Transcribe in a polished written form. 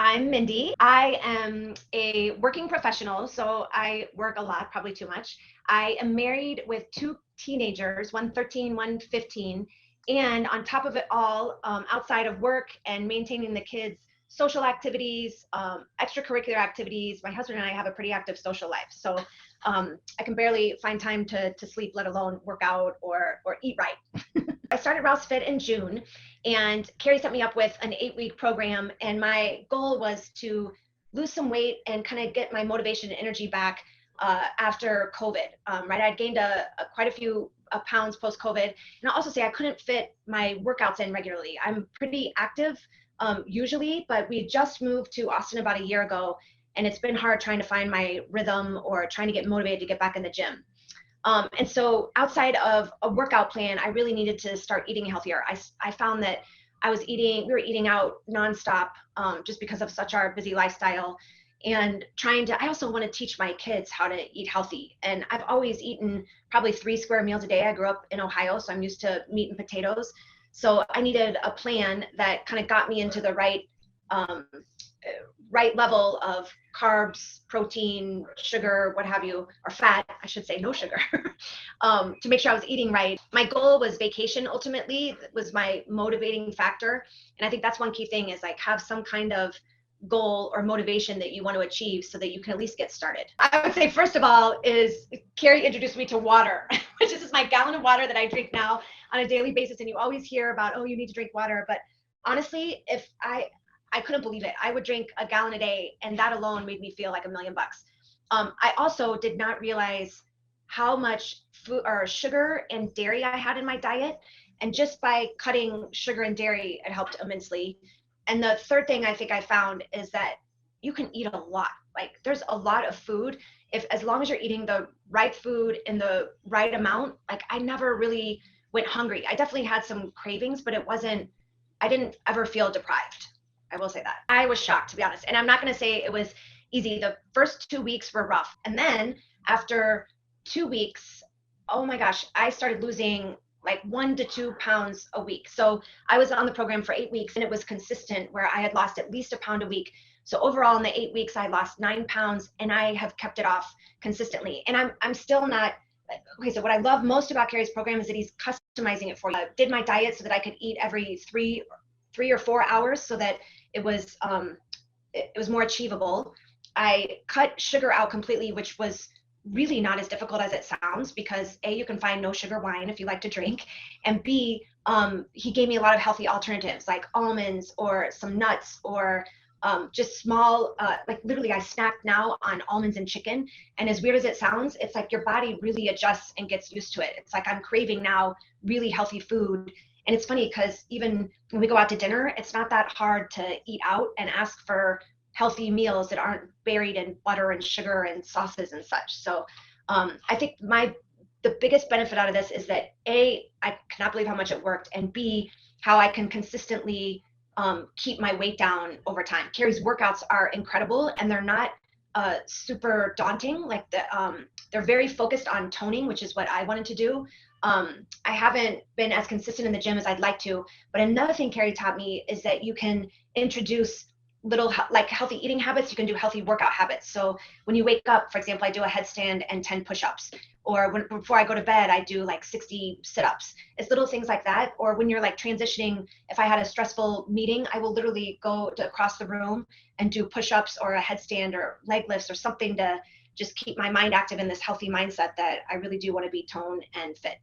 I'm Mindy. I am a working professional, so I work a lot, probably too much. I am married with two teenagers, one 13, one 15. And on top of it all, outside of work and maintaining the kids' social activities, extracurricular activities, my husband and I have a pretty active social life. So I can barely find time to sleep, let alone work out or eat right. I started Rouse Fit in June, and Carrie set me up with an 8-week program. And my goal was to lose some weight and kind of get my motivation and energy back after COVID. Right, I'd gained quite a few pounds post COVID, and I'll also say I couldn't fit my workouts in regularly. I'm pretty active usually, but we just moved to Austin about a year ago, and it's been hard trying to find my rhythm or trying to get motivated to get back in the gym. And so outside of a workout plan, I really needed to start eating healthier. I found that we were eating out nonstop just because of such our busy lifestyle, and I also want to teach my kids how to eat healthy. And I've always eaten probably 3 square meals a day. I grew up in Ohio, so I'm used to meat and potatoes. So I needed a plan that kind of got me into the right level of carbs, protein, sugar, what have you, or fat, I should say, no sugar, to make sure I was eating right. My goal was vacation ultimately, was my motivating factor. And I think that's one key thing, is like have some kind of goal or motivation that you want to achieve so that you can at least get started. I would say, first of all, is Carrie introduced me to water, which is my gallon of water that I drink now on a daily basis. And you always hear about, oh, you need to drink water. But honestly, if I couldn't believe it. I would drink a gallon a day, and that alone made me feel like $1 million. I also did not realize how much food or sugar and dairy I had in my diet. And just by cutting sugar and dairy, it helped immensely. And the third thing I think I found is that you can eat a lot. Like, there's a lot of food. As long as you're eating the right food in the right amount, like, I never really went hungry. I definitely had some cravings, but I didn't ever feel deprived. I will say that. I was shocked, to be honest. And I'm not going to say it was easy. The first 2 weeks were rough. And then after 2 weeks, oh my gosh, I started losing like 1 to 2 pounds a week. So I was on the program for 8 weeks, and it was consistent where I had lost at least a pound a week. So overall in the 8 weeks, I lost 9 pounds, and I have kept it off consistently. And I'm still not, okay, so what I love most about Carrie's program is that he's customizing it for you. I did my diet so that I could eat every 3 or 4 hours so that it was more achievable. I cut sugar out completely, which was really not as difficult as it sounds, because A, you can find no sugar wine if you like to drink, and B, he gave me a lot of healthy alternatives like almonds or some nuts, or just small, like literally I snack now on almonds and chicken. And as weird as it sounds, it's like your body really adjusts and gets used to it. It's like I'm craving now really healthy food. And it's funny because even when we go out to dinner, it's not that hard to eat out and ask for healthy meals that aren't buried in butter and sugar and sauces and such. So I think the biggest benefit out of this is that A, I cannot believe how much it worked, and B, how I can consistently keep my weight down over time. Carrie's workouts are incredible, and they're not super daunting. Like they're very focused on toning, which is what I wanted to do. I haven't been as consistent in the gym as I'd like to, but another thing Carrie taught me is that you can introduce little like healthy eating habits. You can do healthy workout habits. So when you wake up, for example, I do a headstand and 10 push-ups, or before I go to bed, I do like 60 sit-ups. It's little things like that. Or when you're like transitioning, if I had a stressful meeting, I will literally go across the room and do push-ups or a headstand or leg lifts or something to just keep my mind active in this healthy mindset that I really do want to be toned and fit.